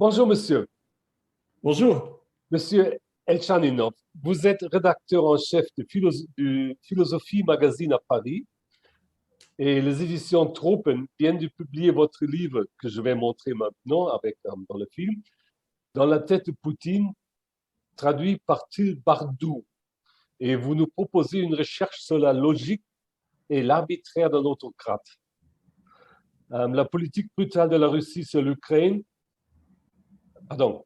Bonjour, monsieur. Bonjour. Monsieur Elchaninov, vous êtes rédacteur en chef du Philosophie Magazine à Paris et les éditions Tropen viennent de publier votre livre que je vais montrer maintenant dans le film, Dans la tête de Poutine, traduit par Till Bardou. Et vous nous proposez une recherche sur la logique et l'arbitraire d'un autocrate. La politique brutale de la Russie sur l'Ukraine, pardon,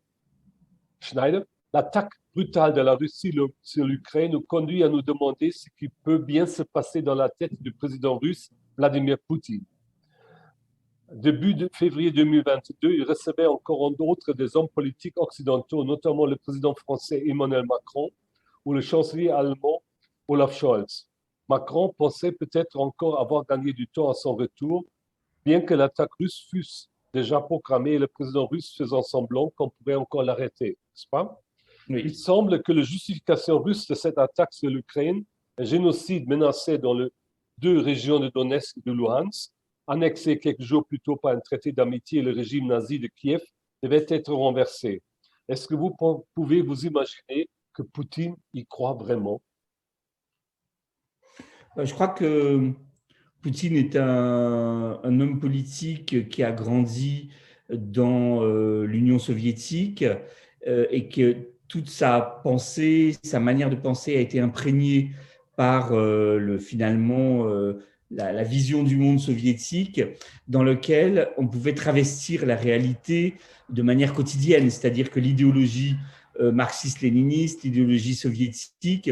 Schneider, l'attaque brutale de la Russie sur l'Ukraine nous conduit à nous demander ce qui peut bien se passer dans la tête du président russe Vladimir Poutine. Début de février 2022, il recevait encore d'autres des hommes politiques occidentaux, notamment le président français Emmanuel Macron ou le chancelier allemand Olaf Scholz. Macron pensait peut-être encore avoir gagné du temps à son retour, bien que l'attaque russe fût déjà programmée et le président russe faisant semblant qu'on pourrait encore l'arrêter, n'est-ce pas? Oui. Il semble que la justification russe de cette attaque sur l'Ukraine, un génocide menacé dans les deux régions de Donetsk et de Luhansk, annexé quelques jours plus tôt par un traité d'amitié et le régime nazi de Kiev, devait être renversée. Est-ce que vous pouvez vous imaginer que Poutine y croit vraiment? Je crois que Poutine est un homme politique qui a grandi dans l'Union soviétique et que toute sa pensée, sa manière de penser a été imprégnée par finalement la vision du monde soviétique dans lequel on pouvait travestir la réalité de manière quotidienne, c'est-à-dire que l'idéologie marxiste-léniniste, l'idéologie soviétique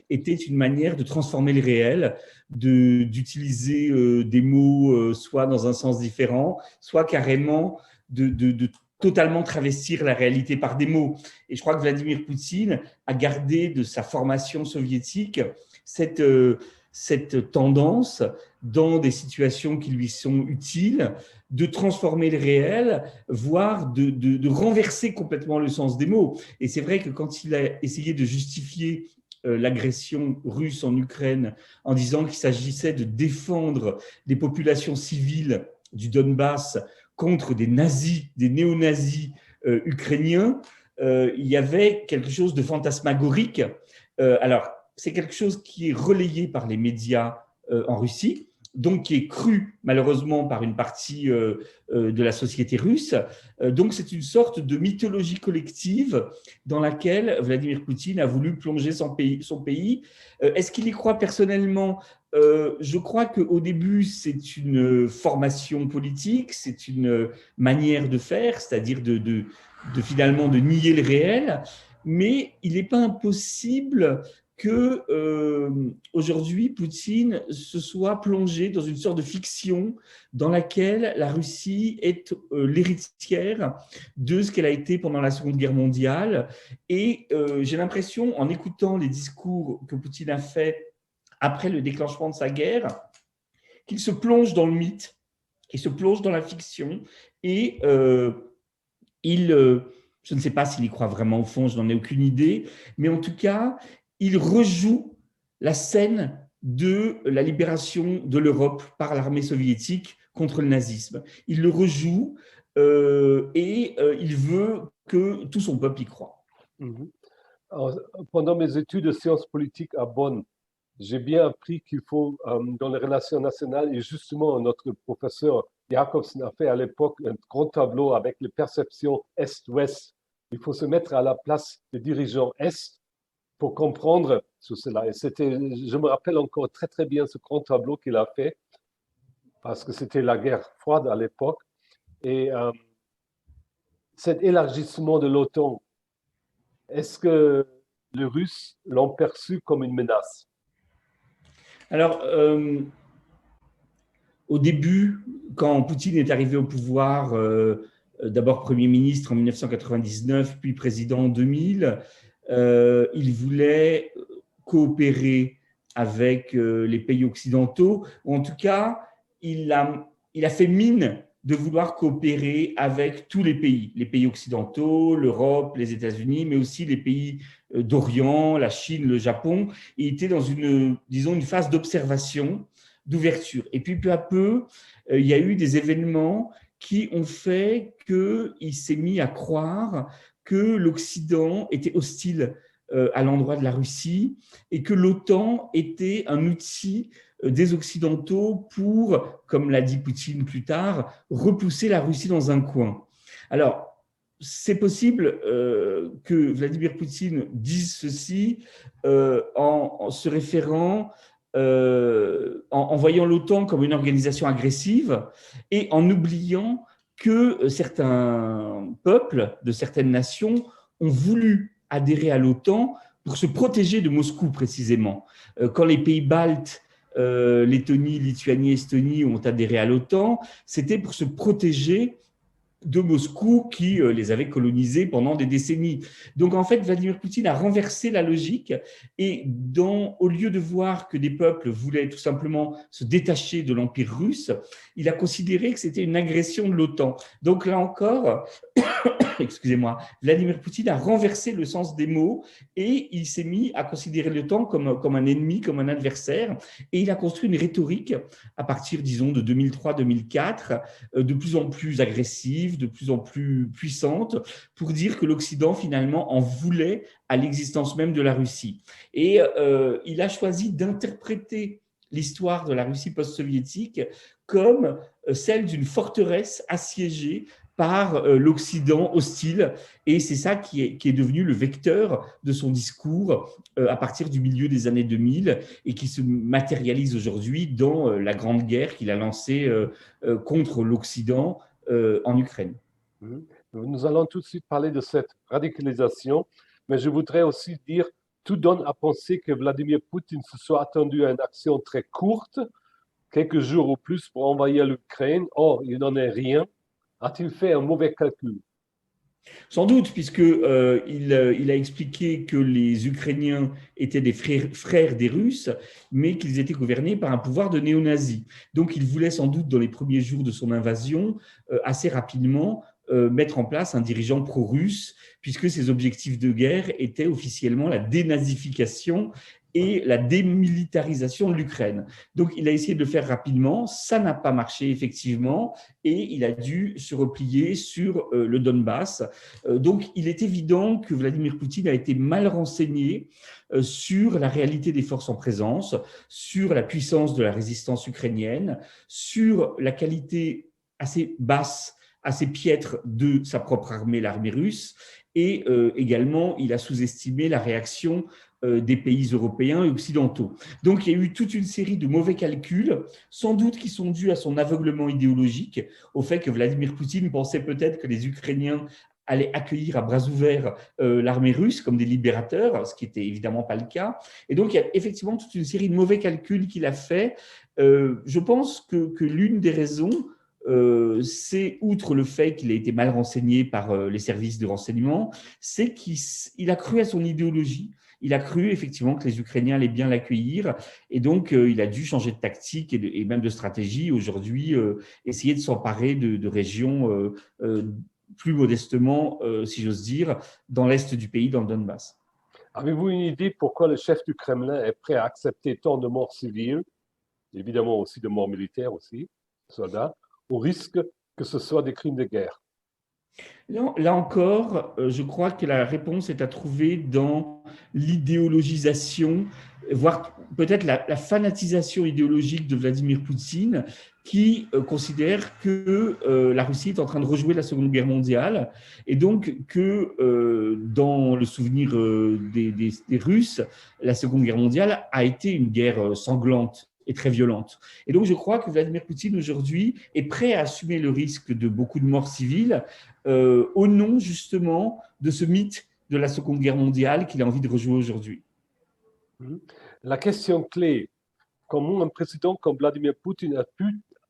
était une manière de transformer le réel, d'utiliser des mots soit dans un sens différent, soit carrément de totalement travestir la réalité par des mots. Et je crois que Vladimir Poutine a gardé de sa formation soviétique cette tendance dans des situations qui lui sont utiles, de transformer le réel, voire de renverser complètement le sens des mots. Et c'est vrai que quand il a essayé de justifier l'agression russe en Ukraine en disant qu'il s'agissait de défendre des populations civiles du Donbass contre des nazis, des néo-nazis ukrainiens, il y avait quelque chose de fantasmagorique. Alors, c'est quelque chose qui est relayé par les médias en Russie, donc qui est cru malheureusement par une partie de la société russe. Donc c'est une sorte de mythologie collective dans laquelle Vladimir Poutine a voulu plonger son pays. Est-ce qu'il y croit personnellement? Je crois qu'au début, c'est une formation politique, c'est une manière de faire, c'est-à-dire finalement de nier le réel, mais il n'est pas impossible que aujourd'hui Poutine se soit plongé dans une sorte de fiction dans laquelle la Russie est l'héritière de ce qu'elle a été pendant la Seconde Guerre mondiale. Et j'ai l'impression, en écoutant les discours que Poutine a fait après le déclenchement de sa guerre, qu'il se plonge dans le mythe, qu'il se plonge dans la fiction et je ne sais pas s'il y croit vraiment au fond, je n'en ai aucune idée, mais en tout cas, il rejoue la scène de la libération de l'Europe par l'armée soviétique contre le nazisme. Il le rejoue et il veut que tout son peuple y croit. Alors, pendant mes études de sciences politiques à Bonn, j'ai bien appris qu'il faut, dans les relations nationales, et justement notre professeur Jacobsen a fait à l'époque un grand tableau avec les perceptions Est-Ouest. Il faut se mettre à la place des dirigeants Est pour comprendre tout cela. Et je me rappelle encore très très bien ce grand tableau qu'il a fait, parce que c'était la guerre froide à l'époque. Et cet élargissement de l'OTAN, est-ce que les Russes l'ont perçu comme une menace? Alors, au début, quand Poutine est arrivé au pouvoir, d'abord Premier ministre en 1999, puis président en 2000, il voulait coopérer avec les pays occidentaux, ou en tout cas, il a fait mine de vouloir coopérer avec tous les pays occidentaux, l'Europe, les États-Unis, mais aussi les pays d'Orient, la Chine, le Japon. Il était dans une phase d'observation d'ouverture. Et puis, peu à peu, il y a eu des événements qui ont fait qu'il s'est mis à croire que l'Occident était hostile à l'endroit de la Russie et que l'OTAN était un outil des Occidentaux pour, comme l'a dit Poutine plus tard, repousser la Russie dans un coin. Alors, c'est possible que Vladimir Poutine dise ceci en se référant, en voyant l'OTAN comme une organisation agressive et en oubliant que certains peuples de certaines nations ont voulu adhérer à l'OTAN pour se protéger de Moscou précisément. Quand les pays baltes, Lettonie, Lituanie, Estonie ont adhéré à l'OTAN, c'était pour se protéger de Moscou qui les avait colonisés pendant des décennies. Donc en fait, Vladimir Poutine a renversé la logique et au lieu de voir que des peuples voulaient tout simplement se détacher de l'Empire russe, il a considéré que c'était une agression de l'OTAN. Donc là encore, excusez-moi, Vladimir Poutine a renversé le sens des mots et il s'est mis à considérer l'OTAN comme un ennemi, comme un adversaire. Et il a construit une rhétorique à partir, disons, de 2003-2004, de plus en plus agressive, de plus en plus puissante, pour dire que l'Occident, finalement, en voulait à l'existence même de la Russie. Et il a choisi d'interpréter l'histoire de la Russie post-soviétique comme celle d'une forteresse assiégée par l'Occident hostile. Et c'est ça qui est devenu le vecteur de son discours à partir du milieu des années 2000 et qui se matérialise aujourd'hui dans la grande guerre qu'il a lancée contre l'Occident en Ukraine. Nous allons tout de suite parler de cette radicalisation, mais je voudrais aussi dire, tout donne à penser que Vladimir Poutine se soit attendu à une action très courte, quelques jours ou plus pour envahir l'Ukraine. Or, il n'en est rien. A-t-il fait un mauvais calcul? Sans doute, puisque il a expliqué que les Ukrainiens étaient des frères des Russes, mais qu'ils étaient gouvernés par un pouvoir de néo-nazis. Donc, il voulait sans doute, dans les premiers jours de son invasion, assez rapidement mettre en place un dirigeant pro-russe, puisque ses objectifs de guerre étaient officiellement la dénazification et la démilitarisation de l'Ukraine. Donc, il a essayé de le faire rapidement, ça n'a pas marché effectivement, et il a dû se replier sur le Donbass. Donc, il est évident que Vladimir Poutine a été mal renseigné sur la réalité des forces en présence, sur la puissance de la résistance ukrainienne, sur la qualité assez basse, assez piètre de sa propre armée, l'armée russe, et également, il a sous-estimé la réaction des pays européens et occidentaux. Donc, il y a eu toute une série de mauvais calculs, sans doute qui sont dus à son aveuglement idéologique, au fait que Vladimir Poutine pensait peut-être que les Ukrainiens allaient accueillir à bras ouverts l'armée russe comme des libérateurs, ce qui n'était évidemment pas le cas. Et donc, il y a effectivement toute une série de mauvais calculs qu'il a fait. Je pense que l'une des raisons, c'est, outre le fait qu'il a été mal renseigné par les services de renseignement, c'est qu'il a cru à son idéologie. Il a cru effectivement que les Ukrainiens allaient bien l'accueillir et donc il a dû changer de tactique et même de stratégie. Aujourd'hui, essayer de s'emparer de régions plus modestement, si j'ose dire, dans l'est du pays, dans le Donbass. Avez-vous une idée pourquoi le chef du Kremlin est prêt à accepter tant de morts civiles, évidemment aussi de morts militaires aussi, soldats, au risque que ce soit des crimes de guerre? Là encore, je crois que la réponse est à trouver dans l'idéologisation, voire peut-être la fanatisation idéologique de Vladimir Poutine, qui considère que la Russie est en train de rejouer la Seconde Guerre mondiale, et donc que dans le souvenir des Russes, la Seconde Guerre mondiale a été une guerre sanglante et très violente. Et donc je crois que Vladimir Poutine aujourd'hui est prêt à assumer le risque de beaucoup de morts civiles au nom justement de ce mythe de la Seconde Guerre mondiale qu'il a envie de rejouer aujourd'hui. La question clé, comment un président comme Vladimir Poutine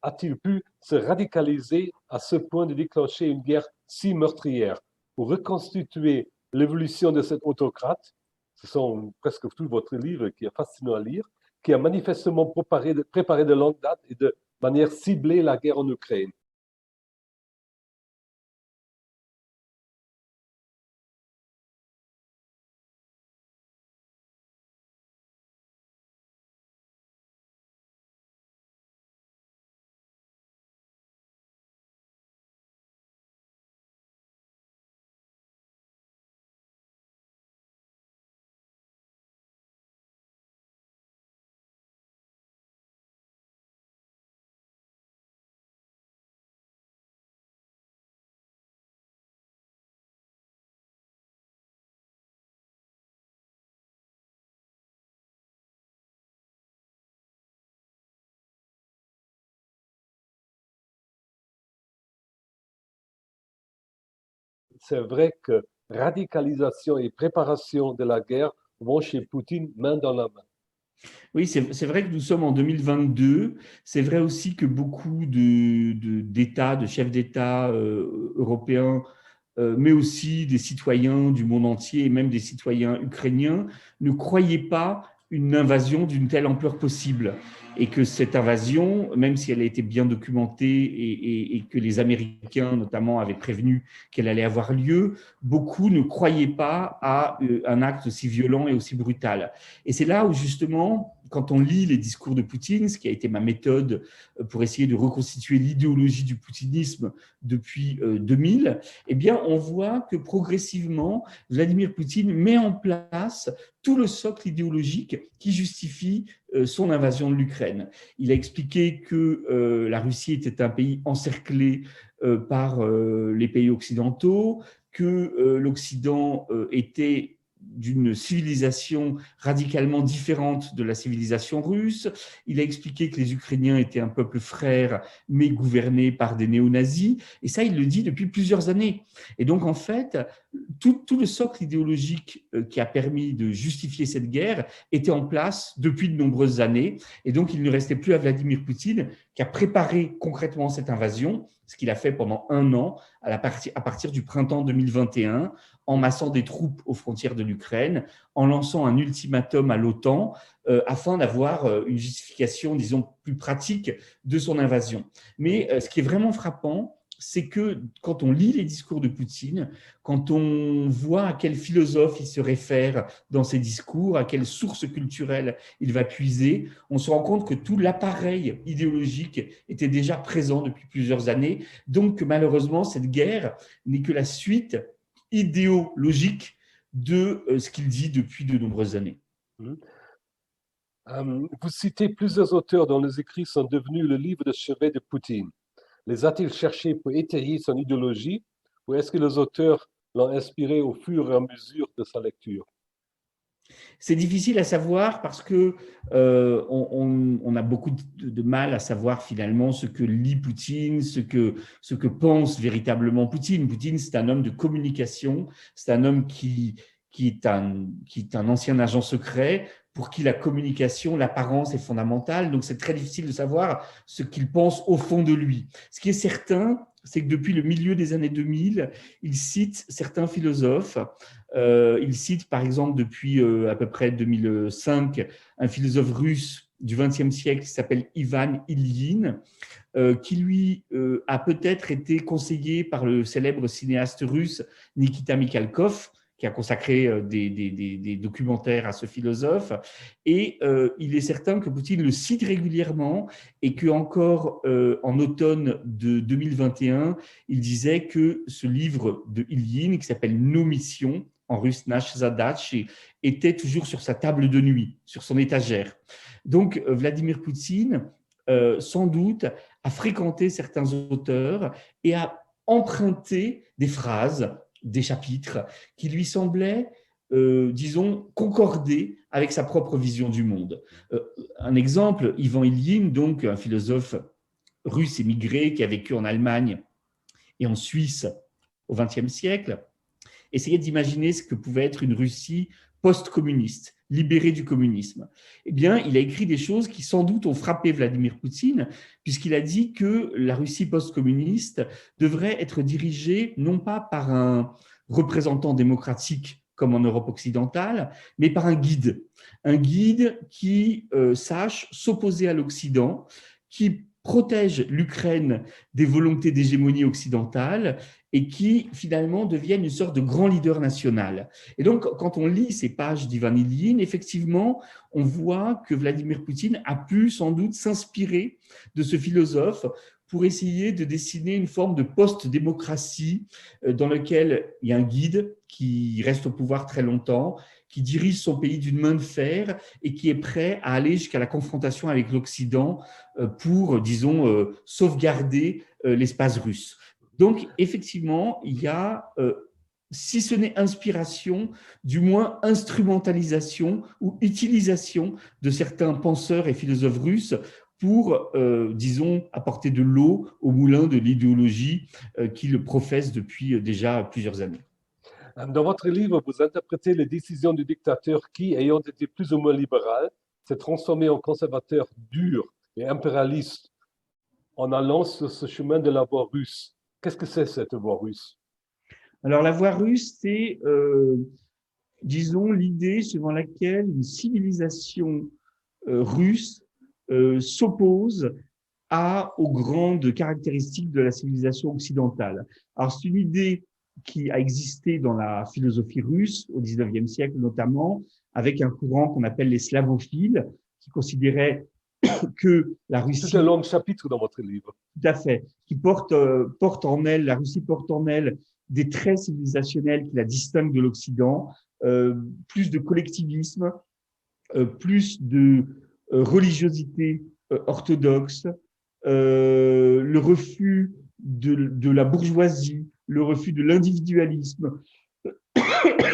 a-t-il pu se radicaliser à ce point de déclencher une guerre si meurtrière? Pour reconstituer l'évolution de cet autocrate, ce sont presque tout votre livre qui est fascinant à lire, qui a manifestement préparé de longue date et de manière ciblée la guerre en Ukraine. c'est vrai que radicalisation et préparation de la guerre vont chez Poutine main dans la main. Oui, c'est vrai que nous sommes en 2022. C'est vrai aussi que beaucoup d'États, de chefs d'État européens, mais aussi des citoyens du monde entier et même des citoyens ukrainiens ne croyaient pas une invasion d'une telle ampleur possible. Et que cette invasion, même si elle a été bien documentée et que les Américains notamment avaient prévenu qu'elle allait avoir lieu, beaucoup ne croyaient pas à un acte aussi violent et aussi brutal. Et c'est là où justement, quand on lit les discours de Poutine, ce qui a été ma méthode pour essayer de reconstituer l'idéologie du poutinisme depuis 2000, eh bien, on voit que progressivement, Vladimir Poutine met en place tout le socle idéologique qui justifie son invasion de l'Ukraine. Il a expliqué que la Russie était un pays encerclé par les pays occidentaux, que l'Occident était d'une civilisation radicalement différente de la civilisation russe. Il a expliqué que les Ukrainiens étaient un peuple frère, mais gouverné par des néo-nazis. Et ça, il le dit depuis plusieurs années. Et donc, en fait, tout le socle idéologique qui a permis de justifier cette guerre était en place depuis de nombreuses années. Et donc, il ne restait plus à Vladimir Poutine qu'à préparer concrètement cette invasion, ce qu'il a fait pendant un an, à partir du printemps 2021, en massant des troupes aux frontières de l'Ukraine, en lançant un ultimatum à l'OTAN, afin d'avoir une justification, disons, plus pratique de son invasion. Mais ce qui est vraiment frappant, c'est que quand on lit les discours de Poutine, quand on voit à quel philosophe il se réfère dans ses discours, à quelle source culturelle il va puiser, on se rend compte que tout l'appareil idéologique était déjà présent depuis plusieurs années. Donc, malheureusement, cette guerre n'est que la suite idéologique de ce qu'il dit depuis de nombreuses années. Vous citez plusieurs auteurs dont les écrits sont devenus le livre de chevet de Poutine. Les a-t-il cherchés pour étayer son idéologie ou est-ce que les auteurs l'ont inspiré au fur et à mesure de sa lecture? C'est difficile à savoir parce que on a beaucoup de mal à savoir finalement ce que lit Poutine, ce que pense véritablement Poutine. Poutine, c'est un homme de communication, c'est un homme qui est un ancien agent secret pour qui la communication, l'apparence est fondamentale. Donc, c'est très difficile de savoir ce qu'il pense au fond de lui. Ce qui est certain, c'est que depuis le milieu des années 2000, il cite certains philosophes. Il cite, par exemple, depuis à peu près 2005, un philosophe russe du XXe siècle qui s'appelle Ivan Ilyin, qui lui a peut-être été conseillé par le célèbre cinéaste russe Nikita Mikhalkov, qui a consacré des documentaires à ce philosophe. Et il est certain que Poutine le cite régulièrement et qu'encore en automne de 2021, il disait que ce livre de Ilyin, qui s'appelle Nos missions, en russe Nash Zadachi, était toujours sur sa table de nuit, sur son étagère. Donc Vladimir Poutine, sans doute, a fréquenté certains auteurs et a emprunté des phrases, des chapitres qui lui semblaient, disons, concorder avec sa propre vision du monde. Un exemple, Ivan Ilyin, donc un philosophe russe émigré qui a vécu en Allemagne et en Suisse au XXe siècle, essayait d'imaginer ce que pouvait être une Russie post-communiste, libérée du communisme. Eh bien, il a écrit des choses qui sans doute ont frappé Vladimir Poutine, puisqu'il a dit que la Russie post-communiste devrait être dirigée non pas par un représentant démocratique comme en Europe occidentale, mais par un guide qui sache s'opposer à l'Occident, qui protège l'Ukraine des volontés d'hégémonie occidentale et qui finalement deviennent une sorte de grand leader national. Et donc, quand on lit ces pages d'Ivan Ilyin, effectivement, on voit que Vladimir Poutine a pu sans doute s'inspirer de ce philosophe pour essayer de dessiner une forme de post-démocratie dans lequel il y a un guide qui reste au pouvoir très longtemps, qui dirige son pays d'une main de fer et qui est prêt à aller jusqu'à la confrontation avec l'Occident pour, disons, sauvegarder l'espace russe. Donc, effectivement, il y a, si ce n'est inspiration, du moins instrumentalisation ou utilisation de certains penseurs et philosophes russes pour, disons, apporter de l'eau au moulin de l'idéologie qu'il professe depuis déjà plusieurs années. Dans votre livre, vous interprétez les décisions du dictateur qui, ayant été plus ou moins libéral, s'est transformé en conservateur dur et impérialiste en allant sur ce chemin de la voie russe. Qu'est-ce que c'est cette voie russe? Alors, la voie russe, c'est, disons, l'idée selon laquelle une civilisation russe s'oppose aux grandes caractéristiques de la civilisation occidentale. Alors, c'est une idée qui a existé dans la philosophie russe au XIXe siècle notamment, avec un courant qu'on appelle les slavophiles, qui considéraient que la Russie… C'est un long chapitre dans votre livre. Tout à fait, qui porte en elle, la Russie porte en elle des traits civilisationnels qui la distinguent de l'Occident, plus de collectivisme, plus de religiosité orthodoxe, le refus de la bourgeoisie, le refus de l'individualisme,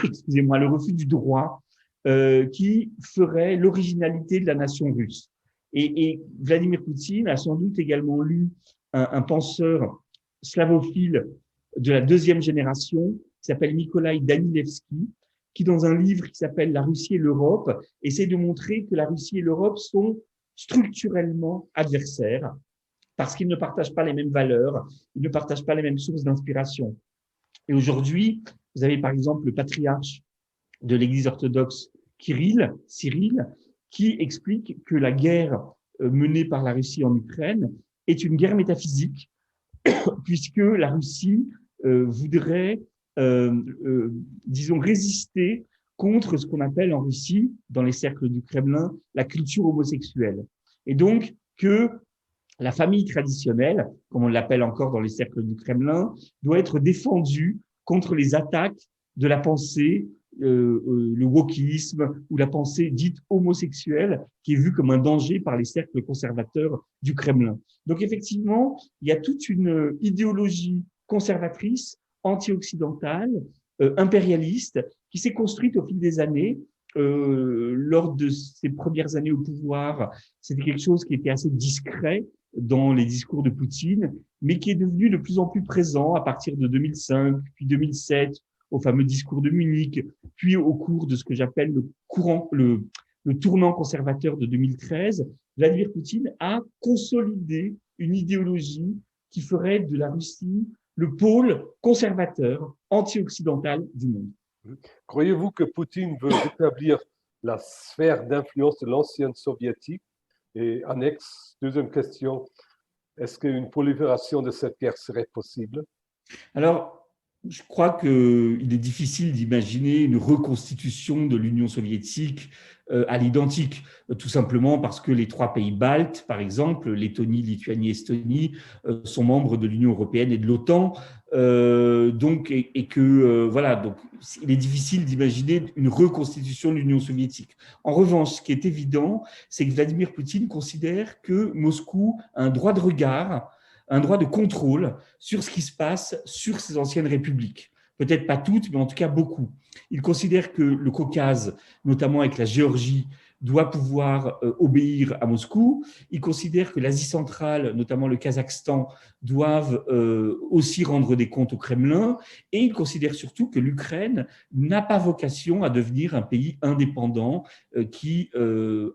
excusez-moi, le refus du droit, qui ferait l'originalité de la nation russe. Et Vladimir Poutine a sans doute également lu un penseur slavophile de la deuxième génération, qui s'appelle Nikolai Danilevski, qui, dans un livre qui s'appelle La Russie et l'Europe, essaie de montrer que la Russie et l'Europe sont structurellement adversaires, parce qu'ils ne partagent pas les mêmes valeurs, ils ne partagent pas les mêmes sources d'inspiration. Et aujourd'hui, vous avez par exemple le patriarche de l'Église orthodoxe Cyril, qui explique que la guerre menée par la Russie en Ukraine est une guerre métaphysique, puisque la Russie voudrait, disons, résister contre ce qu'on appelle en Russie, dans les cercles du Kremlin, la culture homosexuelle. Et donc que la famille traditionnelle, comme on l'appelle encore dans les cercles du Kremlin, doit être défendue contre les attaques de la pensée, le wokisme ou la pensée dite homosexuelle, qui est vue comme un danger par les cercles conservateurs du Kremlin. Donc effectivement, il y a toute une idéologie conservatrice, anti-occidentale, impérialiste, qui s'est construite au fil des années. Lors de ses premières années au pouvoir, c'était quelque chose qui était assez discret dans les discours de Poutine, mais qui est devenu de plus en plus présent à partir de 2005, puis 2007, au fameux discours de Munich, puis au cours de ce que j'appelle le tournant conservateur de 2013, Vladimir Poutine a consolidé une idéologie qui ferait de la Russie le pôle conservateur, anti-occidental du monde. Croyez-vous que Poutine veut rétablir la sphère d'influence de l'ancienne soviétique? Et annexe, deuxième question, est-ce qu'une prolifération de cette guerre serait possible? Alors, je crois qu'il est difficile d'imaginer une reconstitution de l'Union soviétique à l'identique, tout simplement parce que les trois pays baltes, par exemple, Lettonie, Lituanie, Estonie, sont membres de l'Union européenne et de l'OTAN. Donc, il est difficile d'imaginer une reconstitution de l'Union soviétique. En revanche, ce qui est évident, c'est que Vladimir Poutine considère que Moscou a un droit de regard, un droit de contrôle sur ce qui se passe sur ces anciennes républiques. Peut-être pas toutes, mais en tout cas beaucoup. Il considère que le Caucase, notamment avec la Géorgie, doit pouvoir obéir à Moscou. Il considère que l'Asie centrale, notamment le Kazakhstan, doivent aussi rendre des comptes au Kremlin. Et il considère surtout que l'Ukraine n'a pas vocation à devenir un pays indépendant qui,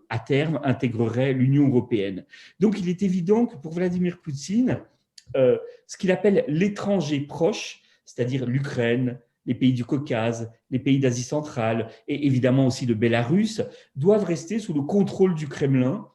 à terme, intégrerait l'Union européenne. Donc, il est évident que pour Vladimir Poutine, ce qu'il appelle l'étranger proche, c'est-à-dire l'Ukraine, les pays du Caucase, les pays d'Asie centrale et évidemment aussi le Bélarus, doivent rester sous le contrôle du Kremlin.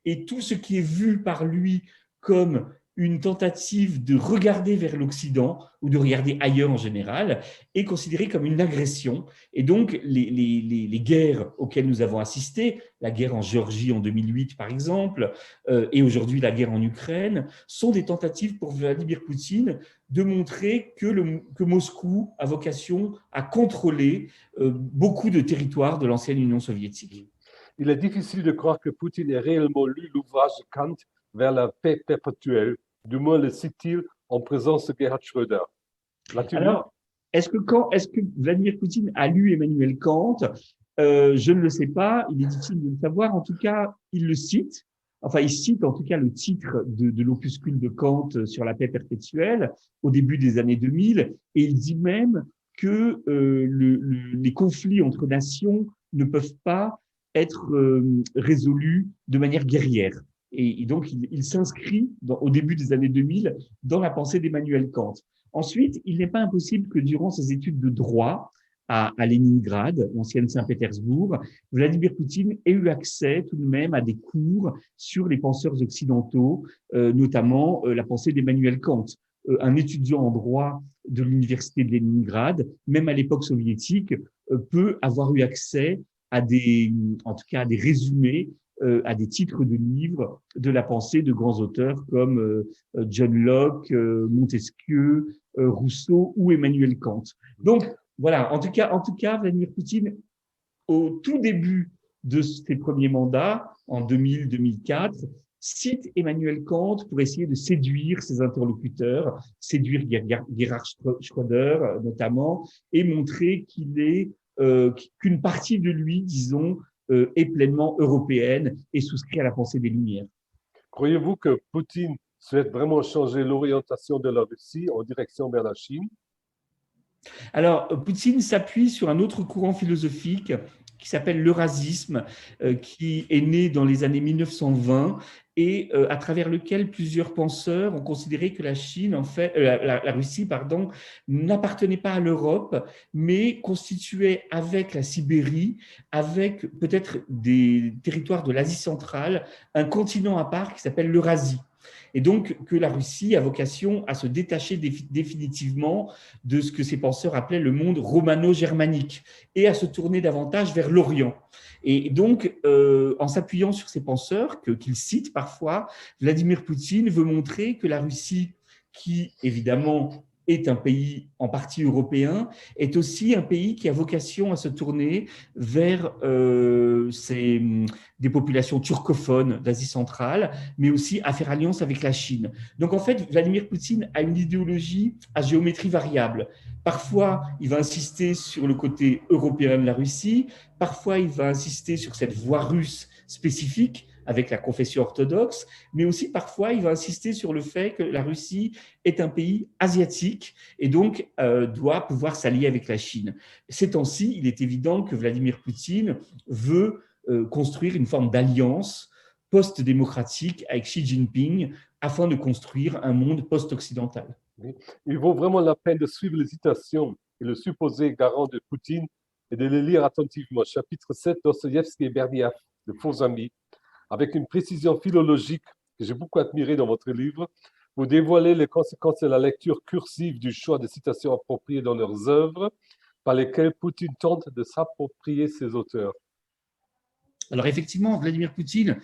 Et tout ce qui est vu par lui comme une tentative de regarder vers l'Occident ou de regarder ailleurs en général est considéré comme une agression. Et donc, les guerres auxquelles nous avons assisté, la guerre en Géorgie en 2008 par exemple, et aujourd'hui la guerre en Ukraine, sont des tentatives pour Vladimir Poutine de montrer que Moscou a vocation à contrôler beaucoup de territoires de l'ancienne Union soviétique. Il est difficile de croire que Poutine ait réellement lu l'ouvrage de Kant vers la paix perpétuelle. Du moins le cite-t-il en présence de Gerhard Schröder. Alors, est-ce que Vladimir Poutine a lu Emmanuel Kant? Je ne le sais pas, il est difficile de le savoir. En tout cas, il le cite enfin, il cite en tout cas le titre de l'opuscule de Kant sur la paix perpétuelle au début des années 2000, et il dit même que les conflits entre nations ne peuvent pas être résolus de manière guerrière. Et donc, il s'inscrit au début des années 2000 dans la pensée d'Emmanuel Kant. Ensuite, il n'est pas impossible que durant ses études de droit à Leningrad, l'ancienne Saint-Pétersbourg, Vladimir Poutine ait eu accès tout de même à des cours sur les penseurs occidentaux, notamment la pensée d'Emmanuel Kant. Un étudiant en droit de l'université de Leningrad, même à l'époque soviétique, peut avoir eu accès à en tout cas à des résumés, à des titres de livres de la pensée de grands auteurs comme John Locke, Montesquieu, Rousseau ou Emmanuel Kant. Donc, voilà, en tout cas, Vladimir Poutine, au tout début de ses premiers mandats, en 2000-2004, cite Emmanuel Kant pour essayer de séduire ses interlocuteurs, séduire Gerhard Schröder notamment, et montrer qu'une partie de lui, disons, est pleinement européenne et souscrit à la pensée des Lumières. Croyez-vous que Poutine souhaite vraiment changer l'orientation de la Russie en direction vers la Chine? Alors, Poutine s'appuie sur un autre courant philosophique qui s'appelle l'eurasisme, qui est né dans les années 1920 et à travers lequel plusieurs penseurs ont considéré que la Chine, en fait, la Russie, pardon, n'appartenait pas à l'Europe, mais constituait avec la Sibérie, avec peut-être des territoires de l'Asie centrale, un continent à part qui s'appelle l'Eurasie. Et donc que la Russie a vocation à se détacher définitivement de ce que ces penseurs appelaient le monde romano-germanique et à se tourner davantage vers l'Orient. Et donc, en s'appuyant sur ces penseurs, qu'il cite parfois, Vladimir Poutine veut montrer que la Russie, qui évidemment est un pays en partie européen, est aussi un pays qui a vocation à se tourner vers des populations turcophones d'Asie centrale, mais aussi à faire alliance avec la Chine. Donc en fait, Vladimir Poutine a une idéologie à géométrie variable. Parfois, il va insister sur le côté européen de la Russie, parfois il va insister sur cette voie russe spécifique avec la confession orthodoxe, mais aussi parfois il va insister sur le fait que la Russie est un pays asiatique et donc doit pouvoir s'allier avec la Chine. Ces temps-ci, il est évident que Vladimir Poutine veut construire une forme d'alliance post-démocratique avec Xi Jinping afin de construire un monde post-occidental. Il vaut vraiment la peine de suivre les citations et le supposé garant de Poutine et de les lire attentivement. Chapitre 7, Dostoïevski et Berdyaev, de faux amis, avec une précision philologique que j'ai beaucoup admirée dans votre livre. Vous dévoilez les conséquences de la lecture cursive du choix des citations appropriées dans leurs œuvres, par lesquelles Poutine tente de s'approprier ses auteurs. Alors effectivement, Vladimir Poutine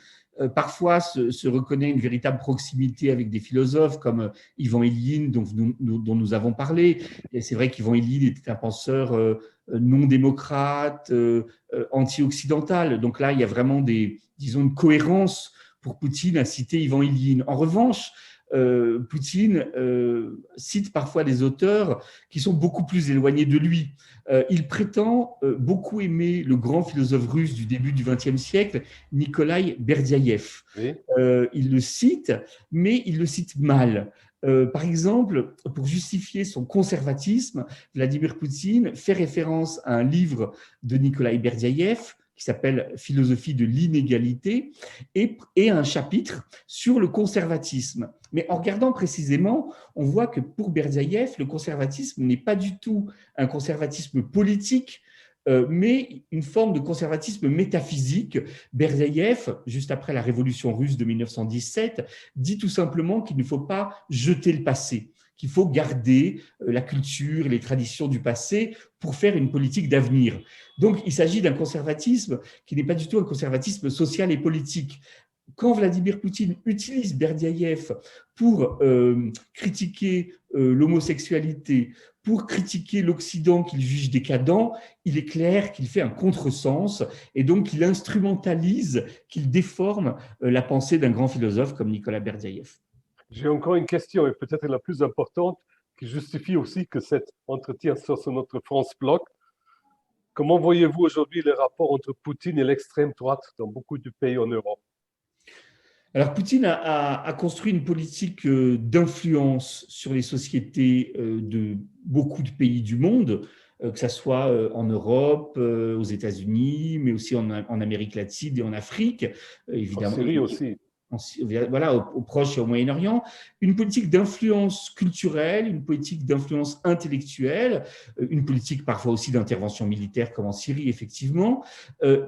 parfois se reconnaît une véritable proximité avec des philosophes comme Ivan Ilyin, dont nous avons parlé. Et c'est vrai qu'Ivan Ilyin était un penseur non démocrate, anti-occidental. Donc là, il y a vraiment disons, une cohérence pour Poutine à citer Ivan Ilyin. En revanche, Poutine cite parfois des auteurs qui sont beaucoup plus éloignés de lui. Il prétend beaucoup aimer le grand philosophe russe du début du XXe siècle, Nikolai Berdyaev. Oui. Il le cite, mais il le cite mal. Par exemple, pour justifier son conservatisme, Vladimir Poutine fait référence à un livre de Nikolai Berdyaev qui s'appelle Philosophie de l'inégalité et un chapitre sur le conservatisme. Mais en regardant précisément, on voit que pour Berdyaev, le conservatisme n'est pas du tout un conservatisme politique, mais une forme de conservatisme métaphysique. Berdyaev, juste après la révolution russe de 1917, dit tout simplement qu'il ne faut pas jeter le passé, qu'il faut garder la culture, les traditions du passé pour faire une politique d'avenir. Donc, il s'agit d'un conservatisme qui n'est pas du tout un conservatisme social et politique. Quand Vladimir Poutine utilise Berdyaev pour critiquer l'homosexualité, pour critiquer l'Occident qu'il juge décadent, il est clair qu'il fait un contresens et donc qu'il instrumentalise, qu'il déforme la pensée d'un grand philosophe comme Nicolas Berdyaev. J'ai encore une question, et peut-être la plus importante, qui justifie aussi que cet entretien soit sur notre France Bloc. Comment voyez-vous aujourd'hui les rapports entre Poutine et l'extrême droite dans beaucoup de pays en Europe? Alors, Poutine a construit une politique d'influence sur les sociétés de beaucoup de pays du monde, que ce soit en Europe, aux États-Unis, mais aussi en Amérique latine et en Afrique, En évidemment, Syrie aussi. voilà, au Proche et au Moyen-Orient, une politique d'influence culturelle, une politique d'influence intellectuelle, une politique parfois aussi d'intervention militaire comme en Syrie, effectivement,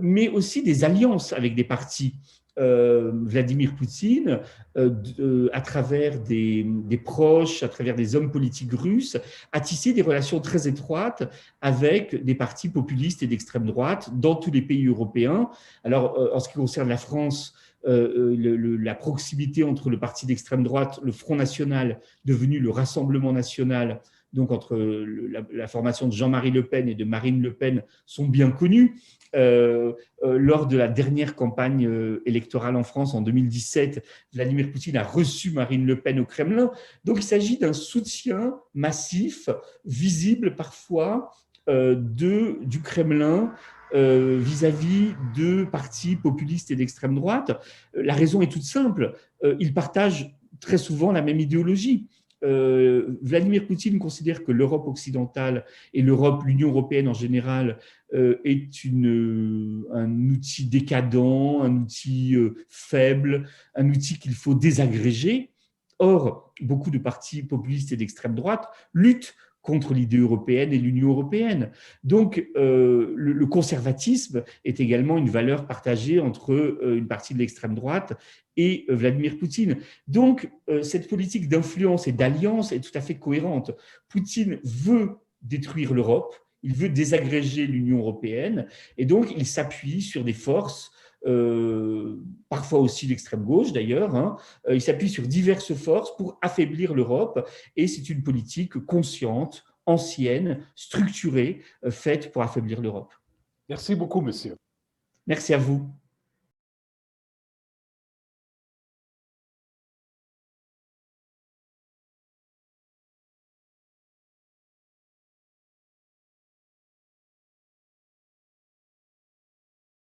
mais aussi des alliances avec des partis. Vladimir Poutine, à travers des proches, à travers des hommes politiques russes, a tissé des relations très étroites avec des partis populistes et d'extrême droite dans tous les pays européens. Alors, en ce qui concerne la France, la proximité entre le parti d'extrême droite, le Front National, devenu le Rassemblement National, donc entre la formation de Jean-Marie Le Pen et de Marine Le Pen, sont bien connues. Lors de la dernière campagne électorale en France en 2017, Vladimir Poutine a reçu Marine Le Pen au Kremlin. Donc, il s'agit d'un soutien massif, visible parfois, du Kremlin vis-à-vis de partis populistes et d'extrême droite. La raison est toute simple. Ils partagent très souvent la même idéologie. Vladimir Poutine considère que l'Europe occidentale et l'Union européenne en général est un outil décadent, un outil faible, un outil qu'il faut désagréger. Or, beaucoup de partis populistes et d'extrême droite luttent contre l'idée européenne et l'Union européenne. Donc, le conservatisme est également une valeur partagée entre une partie de l'extrême droite et Vladimir Poutine. Donc, cette politique d'influence et d'alliance est tout à fait cohérente. Poutine veut détruire l'Europe, il veut désagréger l'Union européenne, et donc il s'appuie sur des forces, parfois aussi l'extrême gauche d'ailleurs, hein. Il s'appuie sur diverses forces pour affaiblir l'Europe, et c'est une politique consciente, ancienne, structurée, faite pour affaiblir l'Europe. Merci beaucoup, monsieur. Merci à vous.